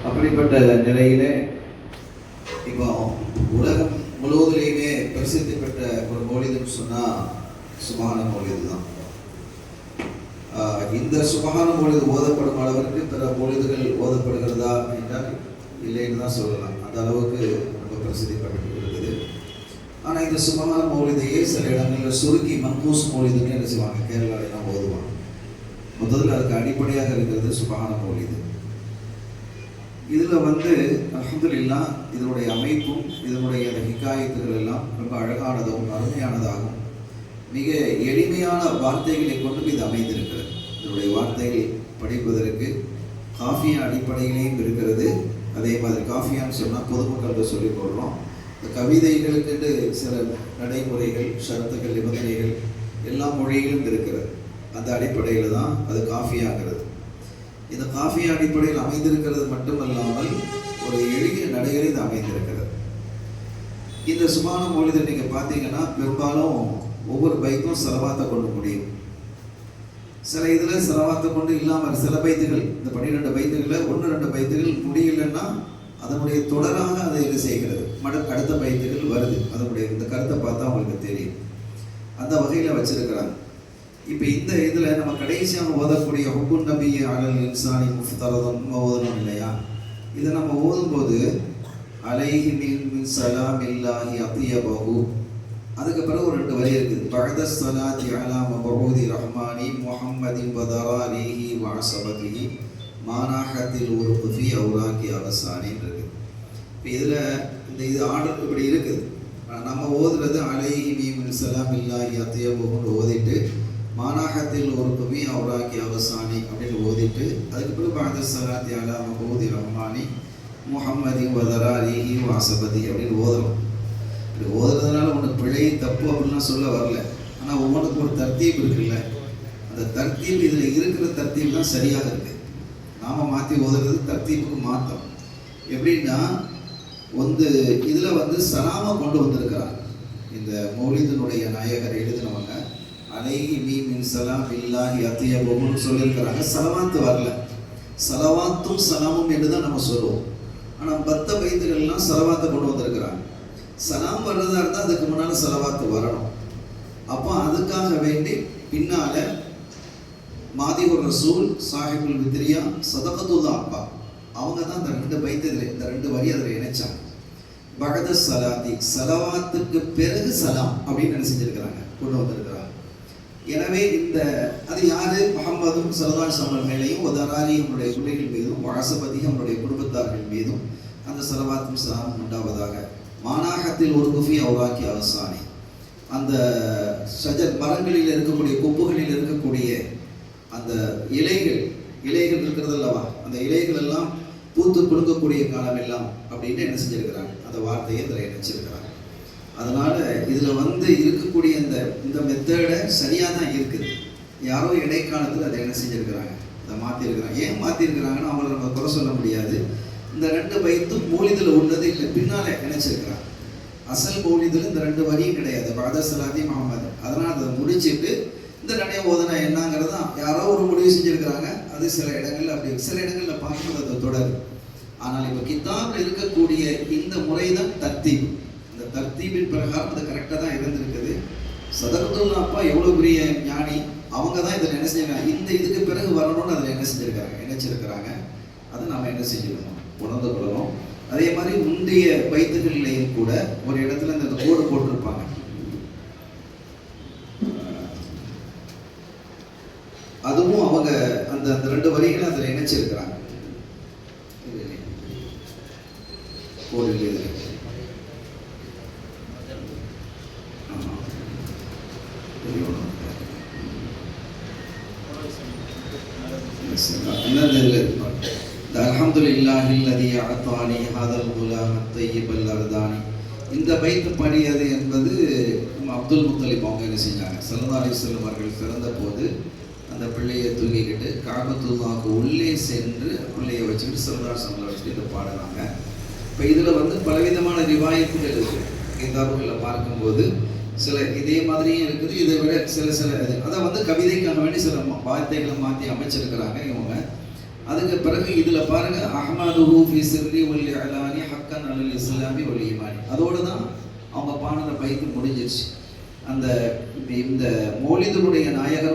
அப்படிப்பட்ட நிலையிலே இப்போ உலகம் முழுவதிலேயுமே பிரசித்தி பெற்ற ஒரு மௌலிதுன்னு சொன்னால் சுபஹான மௌலிது தான். இந்த சுபஹான மௌலிது ஓதப்படும் அளவிற்கு பிற மௌலிதுகள் ஓதப்படுகிறதா என்றால் இல்லைன்னு தான் சொல்லலாம். அந்த அளவுக்கு ரொம்ப பிரசித்தி பெற்று இருக்குது. ஆனால் இந்த சுபஹான மௌலிதையே சில இடங்களில் சுருக்கி மன்கூஸ் மௌலிதுன்னு என்ன செய்வாங்க, கேரளாவிலாம் ஓதுவாங்க. முதல்ல அதுக்கு அடிப்படையாக இருக்கிறது சுபஹான மௌலிது. இதில் அல்ஹம்துலில்லாஹ் இதனுடைய அமைப்பும் இதனுடைய அந்த ஹிகாயத்துகள் எல்லாம் ரொம்ப அழகானதும் அருமையானதாகும். மிக எளிமையான வார்த்தைகளை கொண்டு இது அமைந்திருக்கிறது. இதனுடைய வார்த்தைகள் படிப்பதற்கு காஃபியா அடிப்படையிலையும் இருக்கிறது. அதே மாதிரி காஃபியான்னு சொன்னால் பொதுமக்களுக்கு சொல்லிக் கொள்கிறோம். இந்த கவிதைகளுக்கு சில நடைமுறைகள், ஷரத்துகள், நிபந்தனைகள் எல்லா மொழியிலும் இருக்கிறது. அந்த அடிப்படையில் தான் அது காஃபியாங்கிறது. இந்த காஃபியா அடிப்படையில் அமைந்திருக்கிறது மட்டுமல்லாமல் ஒரு எளிய நடைகளில் இது அமைந்திருக்கிறது. இந்த சுபஹான மௌலிதை நீங்கள் பார்த்தீங்கன்னா பெரும்பாலும் ஒவ்வொரு பைத்தும் செலவாத்தை கொண்டு முடியும். சில இதில் செலவாத்தை கொண்டு இல்லாமல் சில பைத்துகள், இந்த 12 பைத்துகளில் 1-2 பைத்துகள் முடியலன்னா அதனுடைய தொடராக அதை என்ன செய்கிறது, அடுத்த பைத்துகள் வருது. அதனுடைய இந்த கருத்தை பார்த்தா உங்களுக்கு தெரியும். அந்த வகையில் வச்சிருக்கிறாங்க. இப்போ இந்த இதில் நம்ம கடைசியாக ஓதக்கூடிய ஹுக்குன் நபி அலல் இன்சானி முஃப்தரதன் ஓதணும் இல்லையா? இதை நம்ம ஓதும்போது அலைஹி மின் சலாமில்லாஹி அத்தியபஹு, அதுக்கு பிறகு ஒரு 2 வரி இருக்குது. பஅத ஸலாத்தி அலா மபஊதி ரஹ்மானி முஹம்மதின் வதராலிஹி வஅஸபதிஹி மானாஹத்தில் உருஃபு ஃபி அவ்ராகி அவசானின்னு இருக்குது. இப்போ இதில் இது ஆர்டர் இப்படி இருக்குது. நம்ம ஓதுறது அலைஹி மின் சலாமில்லாஹி அத்தியபஹுன்னு ஓதிட்டு மானாஹத்தில் ஒரு குவி அவுராக்கி அவசானி அப்படின்னு ஓதிட்டு அதுக்கு பிறகு பஅத ஸலாத்தி அலா மபஊதி ரஹ்மானி முஹம்மதின் வதராலிஹி வஅஸபதி அப்படின்னு ஓதுறோம். இப்படி ஓதுறதுனால ஒன்று பிழை தப்பு அப்படின்லாம் சொல்ல வரல. ஆனால் ஒவ்வொன்றுக்கும் ஒரு தர்த்தீப் இருக்குல்ல, அந்த தர்த்தீப் இதில் இருக்கிற தர்த்தீப் தான் சரியாக இருக்குது. நாம் மாற்றி ஓதுறது தர்த்தீப்புக்கு மாற்றம். எப்படின்னா இதில் சலாமை கொண்டு வந்திருக்கிறார் இந்த மௌலிதினுடைய நாயகர் எழுதினவங்க. அலைஹி மின் சலாம் இல்லாஹி அத்தியபஹுன்னு சொல்லியிருக்கிறாங்க. சலவாத்து வரல. சலவாத்தும் சலாமும் என்று தான் நம்ம சொல்லுவோம். ஆனால் 10 பைத்துகள்லாம் சலவாத்தை கொண்டு வந்திருக்கிறாங்க. சலாம் வர்றதா இருந்தால் அதுக்கு முன்னால் சலவாத்து வரணும். அப்போ அதுக்காக வேண்டி பின்னால் மாதிகுர் ரசூல் சாஹிபுல் வித்ரியா சதகத்துல்லா அப்பா அவங்க தான் இந்த 2 பைத்துகள், இந்த 2 வரி அதில் இணைச்சாங்க. பஅத ஸலாத்தி, சலவாத்துக்கு பிறகு சலாம் அப்படின்னு என்ன செஞ்சிருக்கிறாங்க, கொண்டு வந்திருக்கிறாங்க. எனவே அது யாரு, முஹம்மதும் ஸல்லல்லாஹு அலைஹி வஸல்லம் மேலேயும் வதராலி நம்முடைய பிள்ளைகள் மீதும் வஅஸபதி நம்முடைய குடும்பத்தார்கள் மீதும் அந்த ஸலவாத்தும் ஸலாமும் உண்டாவதாக. மானாஹத்தில் ஒரு குஃபி அவ்ராக்கி அவசானி, அந்த ஷஜர் மரங்களில் இருக்கக்கூடிய கொப்புகளில் இருக்கக்கூடிய அந்த இலைகள் இருக்கிறது அல்லவா, அந்த இலைகள் எல்லாம் பூத்து கொடுக்கக்கூடிய காலம் எல்லாம் அப்படின்னு என்ன செஞ்சிருக்கிறாங்க, அந்த வார்த்தையை இதில் இணைச்சிருக்கிறாங்க. அதனால் இதில் இருக்கக்கூடிய இந்த மெத்தடை சரியாக தான் இருக்குது. யாரோ இடைக்காலத்தில் அதை என்ன செஞ்சுருக்கிறாங்க, அதை மாற்றிருக்கிறாங்க. ஏன் மாற்றிருக்கிறாங்கன்னு அவங்கள நம்ம குறை சொல்ல முடியாது. இந்த 2 பைத்தும் மௌலிதில் உள்ளது இல்லை, பின்னால் இணைச்சிருக்கிறாங்க. அசல் மௌலிதில் இந்த 2 வரியும் கிடையாது. பஅத ஸலாத்தி முஹம்மது. அதனால் அதை முடிச்சுட்டு இந்த நடைய ஓதனா என்னங்கிறது யாரோ ஒரு முடிவு செஞ்சுருக்கிறாங்க. அது சில இடங்களில் அப்படி, சில இடங்களில் பார்க்கும்போது அது தொடரு. ஆனால் இப்போ கித்தாபில் இருக்கக்கூடிய இந்த முறை தான் தர்த்தீப். இந்த தர்த்தீபின் பிரகாரம் அது கரெக்டாக தான் இருந்திருக்குது. சதகத்துல்லா அப்பா எவ்வளோ பெரிய ஞானி, அவங்க தான் இதில் என்ன செஞ்சாங்க, இந்த இதுக்கு பிறகு வரணும்னு அதில் என்ன செஞ்சுருக்கிறாங்க, இணைச்சிருக்கிறாங்க. அதை நாம் என்ன செஞ்சுக்கணும், உணர்ந்து கொள்ளணும். அதே மாதிரி முந்தைய பைத்துகள்லையும் கூட ஒரு இடத்துல இந்த கோடு போட்டிருப்பாங்க. அதுவும் அவங்க அந்த 2 வரிகளை அதில் இணைச்சிருக்கிறாங்க. கோடு இல்லை, அல்ஹம்துலில்லாஹில்லதி அஅதானி ஹாதல் குலாம் அத்தய்யிபல் அர்தானி. இந்த பைத்து பாடியது என்பது அப்துல் முத்தலிப் அவங்க என்ன செஞ்சாங்க, ஸல்லல்லாஹு அலைஹி வஸல்லம் அவர்கள் பிறந்த போது அந்த பிள்ளையை தூக்கிக்கிட்டு காபத்துல்லாஹ்க்கு உள்ளே சென்று பிள்ளையை வச்சுக்கிட்டு ஸல்லல்லாஹு அலைஹி வஸல்லம் வச்சுட்டு இதை பாடுறாங்க. இப்போ இதில் பலவிதமான ரிவாயத்துகள் இருக்குது. கிதாபுகளில் பார்க்கும்போது சில இதே மாதிரியும் இருக்குது. இதை விட சில அதை கவிதைக்காக வேண்டி சில வார்த்தைகளை மாற்றி அமைச்சிருக்கிறாங்க இவங்க. அதுக்கு பிறகு இதில் பாருங்க அஹ்மதுஹு ஃபி சிர்ரி வல் இஅலானி ஹக்கன் அலல் இஸ்லாமி வல் ஈமானி, அதோடு தான் அவங்க பாடின பைத்து முடிஞ்சிருச்சு. அந்த இந்த மௌலிதுடைய நாயகர்